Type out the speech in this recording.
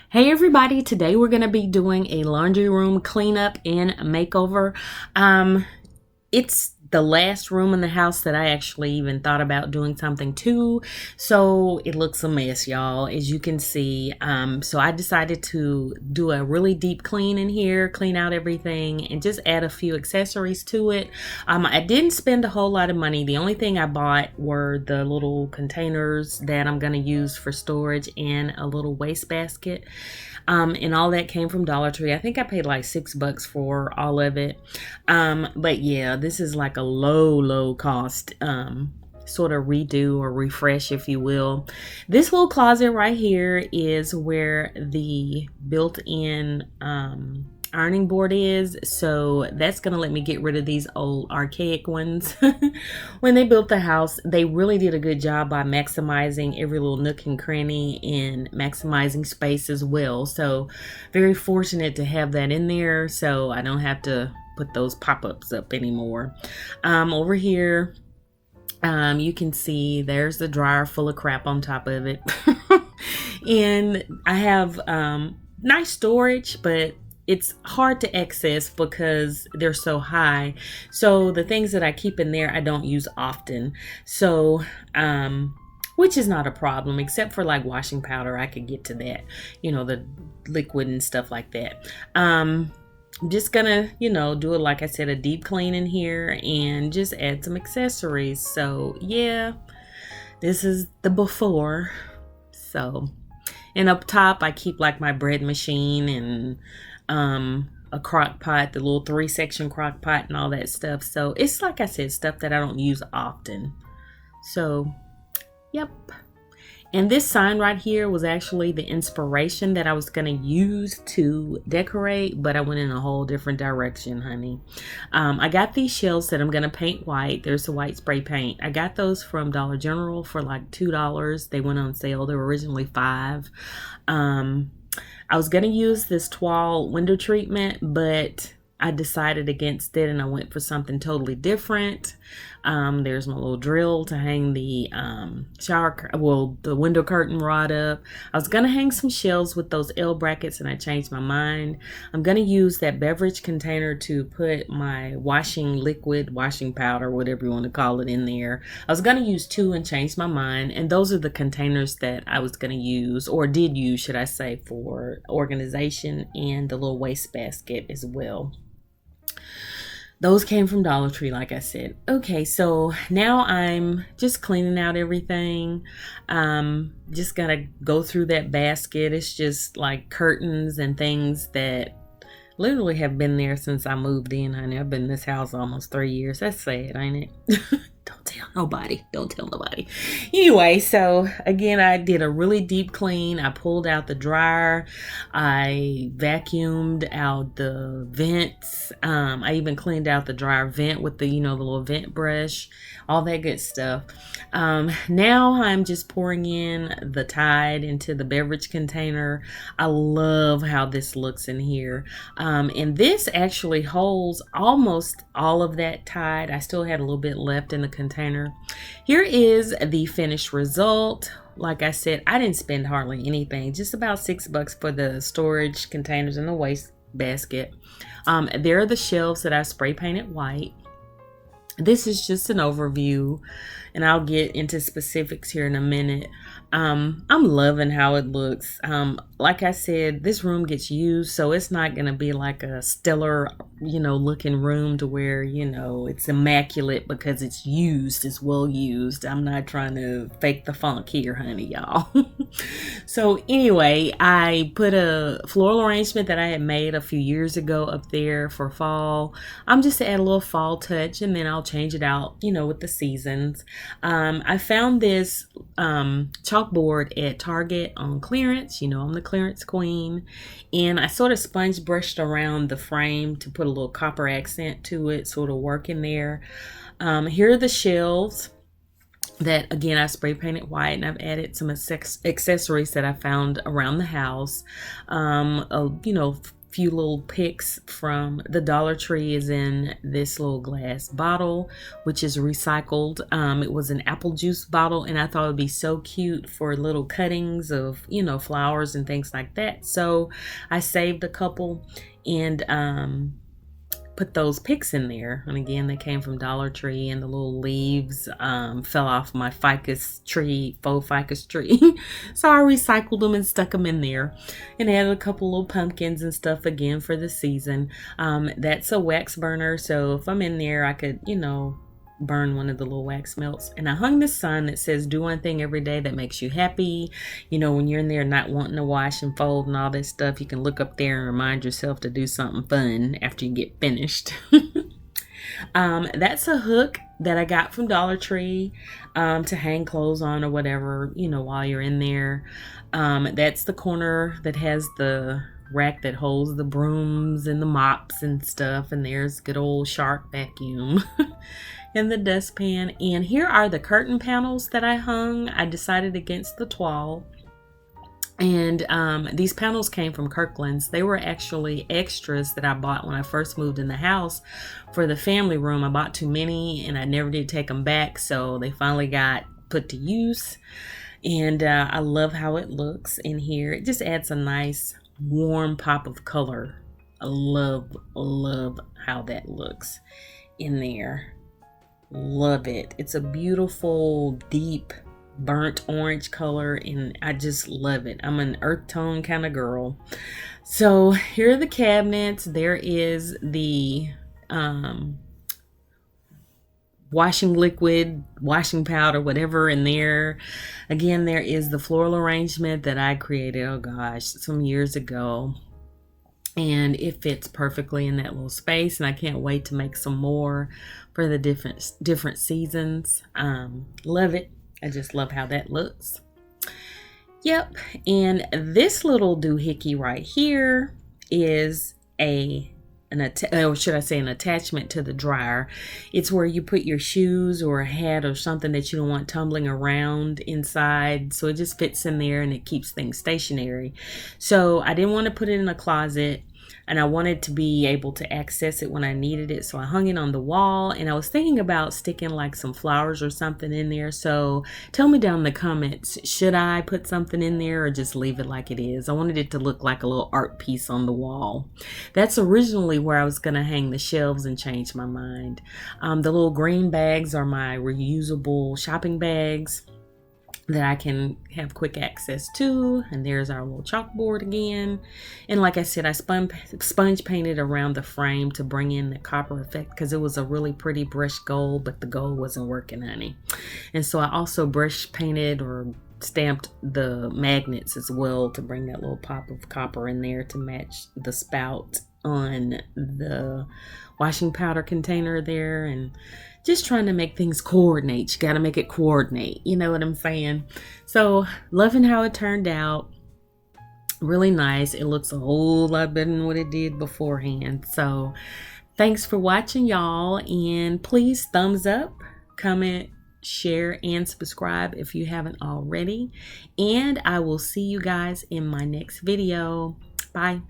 Hey everybody, today we're going to be doing a laundry room cleanup and makeover. It's the last room in the house that I actually even thought about doing something to, so it looks a mess, y'all, as you can see. So I decided to do a really deep clean in here, clean out everything, and just add a few accessories to it. I didn't spend a whole lot of money. The only thing I bought were the little containers that I'm going to use for storage and a little wastebasket. And all that came from Dollar Tree. I think I paid like $6 for all of it. But yeah, this is like a low cost sort of redo or refresh, if you will. This little closet right here is where the built-in ironing board is, so that's gonna let me get rid of these old archaic ones. When they built the house, they really did a good job by maximizing every little nook and cranny and maximizing space as well. So very fortunate to have that in there, so I don't have to put those pop-ups up anymore. Over here, you can see there's the dryer full of crap on top of it. And I have nice storage, but it's hard to access because they're so high. So the things that I keep in there, I don't use often. So, which is not a problem, except for like washing powder. I could get to that, the liquid and stuff like that. I'm just gonna, do it, like I said, a deep clean in here and just add some accessories. So yeah, this is the before. So, and up top, I keep like my bread machine and a crock pot, the little 3-section crock pot and all that stuff. So it's, like I said, stuff that I don't use often. So yep. And this sign right here was actually the inspiration that I was going to use to decorate, but I went in a whole different direction, honey. I got these shelves that I'm going to paint white. There's the white spray paint. I got those from Dollar General for like $2. They went on sale. They were originally $5. I was going to use this toile window treatment, but I decided against it and I went for something totally different. There's my little drill to hang the the window curtain rod up. I was gonna hang some shelves with those L brackets and I changed my mind. I'm gonna use that beverage container to put my washing powder, whatever you want to call it, in there. I was gonna use 2 and changed my mind, and those are the containers that I was gonna use, or did use, should I say, for organization and the little waste basket as well. Those came from Dollar Tree, like I said. Okay, so now I'm just cleaning out everything. Just gonna go through that basket. It's just like curtains and things that literally have been there since I moved in, honey. I've been in this house almost 3 years. That's sad, ain't it? Don't tell nobody. Don't tell nobody. Anyway, so again, I did a really deep clean. I pulled out the dryer. I vacuumed out the vents. I even cleaned out the dryer vent with the, the little vent brush, all that good stuff. Now I'm just pouring in the Tide into the beverage container. I love how this looks in here. And this actually holds almost all of that Tide. I still had a little bit left in the container. Here is the finished result. Like I said, I didn't spend hardly anything, just about $6 for the storage containers and the waste basket. There are the shelves that I spray painted white. This is just an overview, and I'll get into specifics here in a minute. I'm loving how it looks. Like I said, this room gets used, so it's not going to be like a stellar, looking room to where, it's immaculate because it's used, it's well used. I'm not trying to fake the funk here, honey, y'all. So anyway, I put a floral arrangement that I had made a few years ago up there for fall. I'm just to add a little fall touch, and then I'll change it out, with the seasons. I found this chalkboard at Target on clearance. I'm the clearance queen, and I sort of sponge brushed around the frame to put a little copper accent to it, sort of work in there. Here are the shelves that, again, I spray painted white, and I've added some accessories that I found around the house. few little picks from the Dollar Tree is in this little glass bottle, which is recycled. It was an apple juice bottle, and I thought it would be so cute for little cuttings of, you know, flowers and things like that. So I saved a couple and put those picks in there. And again, they came from Dollar Tree, and the little leaves fell off my ficus tree, faux ficus tree. So I recycled them and stuck them in there, and added a couple little pumpkins and stuff again for the season. That's a wax burner, so if I'm in there, I could, you know, burn one of the little wax melts. And I hung this sign that says, do one thing every day that makes you happy. You know, when you're in there not wanting to wash and fold and all that stuff, you can look up there and remind yourself to do something fun after you get finished. That's a hook that I got from Dollar Tree to hang clothes on or whatever, you know, while you're in there. That's the corner that has the rack that holds the brooms and the mops and stuff, and there's good old Shark vacuum and the dustpan. And here are the curtain panels that I hung. I decided against the toile, and these panels came from Kirkland's. They were actually extras that I bought when I first moved in the house for the family room. I bought too many and I never did take them back, so they finally got put to use. And I love how it looks in here. It just adds a nice warm pop of color. I love how that looks in there. Love it. It's a beautiful deep burnt orange color, and I just love it. I'm an earth tone kind of girl. So here are the cabinets. There is the washing liquid, washing powder, whatever in there. Again, there is the floral arrangement that I created, oh gosh, some years ago. And it fits perfectly in that little space, and I can't wait to make some more for the different seasons. Love it. I just love how that looks. Yep. And this little doohickey right here is or should I say an attachment to the dryer. It's where you put your shoes or a hat or something that you don't want tumbling around inside. So it just fits in there and it keeps things stationary. So I didn't want to put it in a closet, and I wanted to be able to access it when I needed it. So I hung it on the wall, and I was thinking about sticking like some flowers or something in there. So tell me down in the comments, should I put something in there or just leave it like it is? I wanted it to look like a little art piece on the wall. That's originally where I was going to hang the shelves and change my mind. The little green bags are my reusable shopping bags that I can have quick access to. And there's our little chalkboard again. And like I said, I sponge painted around the frame to bring in the copper effect, because it was a really pretty brushed gold, but the gold wasn't working, honey. And so I also brush painted or stamped the magnets as well to bring that little pop of copper in there to match the spout on the washing powder container there. And just trying to make things coordinate. You got to make it coordinate. You know what I'm saying? So loving how it turned out. Really nice. It looks a whole lot better than what it did beforehand. So thanks for watching, y'all. And please thumbs up, comment, share, and subscribe if you haven't already. And I will see you guys in my next video. Bye.